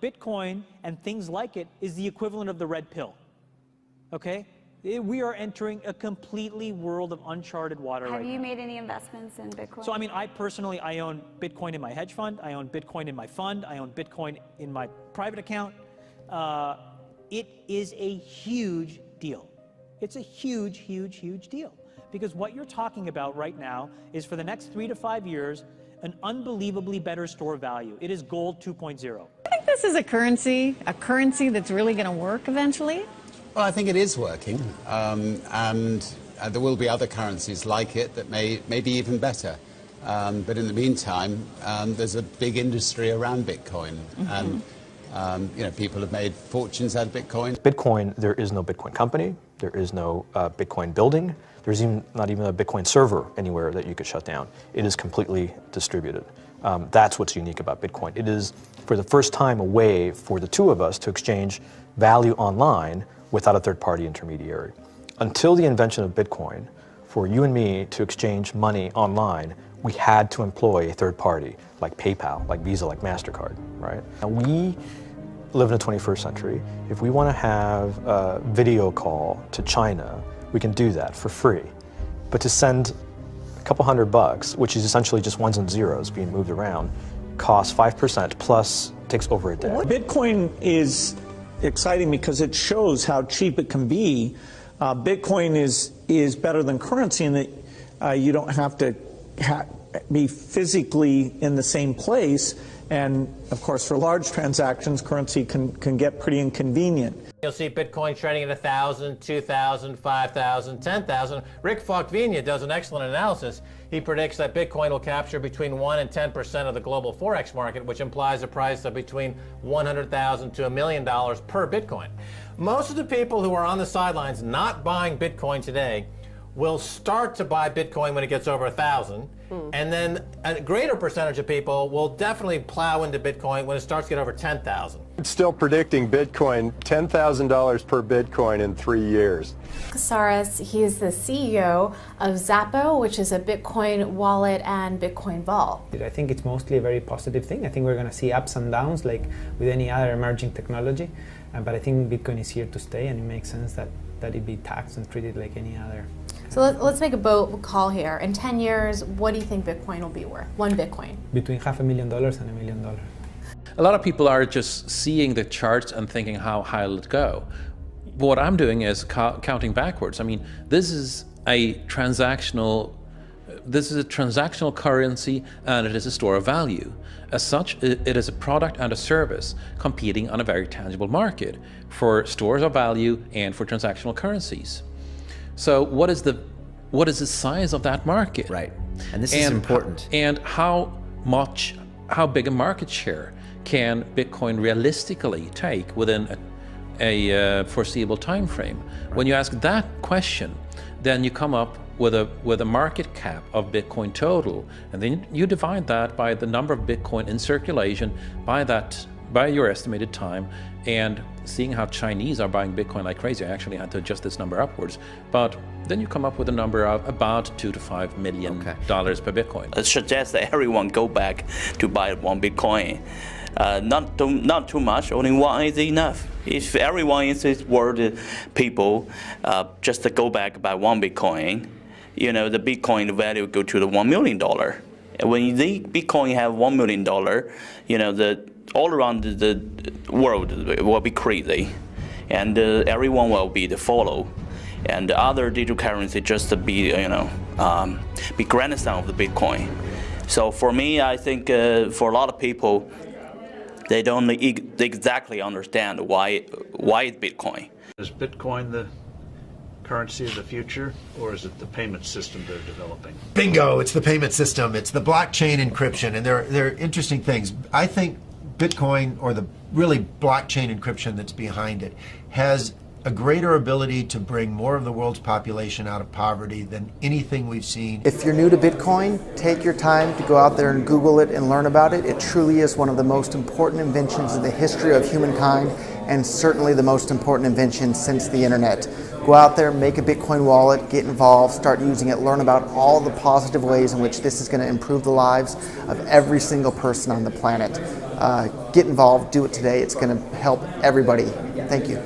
Bitcoin and things like it is the equivalent of the red pill, okay? We are entering a completely world of uncharted water right now. Have you made any investments in Bitcoin? So, I mean, I personally, I own Bitcoin in my hedge fund. I own Bitcoin in my fund. I own Bitcoin in my private account. It is a huge deal. It's a huge, huge, huge deal. Because what you're talking about right now is for the next 3 to 5 years, an unbelievably better store value. It is gold 2.0. I think this is a currency that's really going to work eventually. Well, I think it is working, and there will be other currencies like it that may be even better. But in the meantime, there's a big industry around Bitcoin, and you know, people have made fortunes out of Bitcoin. Bitcoin, there is no Bitcoin company, there is no Bitcoin building, there's not even a Bitcoin server anywhere that you could shut down. It is completely distributed. That's what's unique about Bitcoin. It is, for the first time, a way for the two of us to exchange value online without a third-party intermediary. Until the invention of Bitcoin, for you and me to exchange money online, we had to employ a third party, like PayPal, like Visa, like MasterCard, right? And we live in the 21st century. If we want to have a video call to China, we can do that for free. But to send a couple $100, which is essentially just ones and zeros being moved around, costs 5% plus takes over a day. Bitcoin is exciting because it shows how cheap it can be. Bitcoin is better than currency in that you don't have to be physically in the same place. And of course, for large transactions, currency can get pretty inconvenient. You'll see Bitcoin trading at 1,000, 2,000, 5,000, 10,000. Rick Falkvinia does an excellent analysis. He predicts that Bitcoin will capture between 1 and 10% of the global Forex market, which implies a price of between $100,000 to $1 million per Bitcoin. Most of the people who are on the sidelines not buying Bitcoin today will start to buy Bitcoin when it gets over 1,000. And then a greater percentage of people will definitely plow into Bitcoin when it starts to get over 10,000. It's still predicting Bitcoin, $10,000 per Bitcoin in 3 years. Casares, he is the CEO of Zappo, which is a Bitcoin wallet and Bitcoin vault. I think it's mostly a very positive thing. I think we're going to see ups and downs like with any other emerging technology. But I think Bitcoin is here to stay, and it makes sense that it be taxed and treated like any other. So let's make a bold call here. In 10 years, what do you think Bitcoin will be worth? One Bitcoin? Between $500,000 and $1 million. A lot of people are just seeing the charts and thinking, how high will it go? What I'm doing is counting backwards. I mean, this is a transactional currency, and it is a store of value. As such, it is a product and a service competing on a very tangible market for stores of value and for transactional currencies. So what is the size of that market? Right, and this is important. And how big a market share can Bitcoin realistically take within a foreseeable time frame? Right. When you ask that question, then you come up with a market cap of Bitcoin total, and then you divide that by the number of Bitcoin in circulation by your estimated time, and seeing how Chinese are buying Bitcoin like crazy. I actually had to adjust this number upwards, but then you come up with a number of about $2 to $5 million per Bitcoin. I suggest that everyone go back to buy one Bitcoin. Not too much, only one is enough. If everyone in this world, people, just to go back buy one Bitcoin, you know, the Bitcoin value go to the $1 million. And when the Bitcoin have $1 million, you know, all around the world will be crazy, and everyone will be the follow, and the other digital currency just to be, you know, be grandson of the Bitcoin. So for me, I think for a lot of people, they don't exactly understand why it's Bitcoin. Is Bitcoin the currency of the future, or is it the payment system they're developing? Bingo! It's the payment system. It's the blockchain encryption, and they're interesting things. I think Bitcoin, or the really blockchain encryption that's behind it, has a greater ability to bring more of the world's population out of poverty than anything we've seen. If you're new to Bitcoin, take your time to go out there and Google it and learn about it. It truly is one of the most important inventions in the history of humankind, and certainly the most important invention since the internet. Go out there, make a Bitcoin wallet, get involved, start using it, learn about all the positive ways in which this is going to improve the lives of every single person on the planet. Get involved, do it today. It's going to help everybody. Thank you.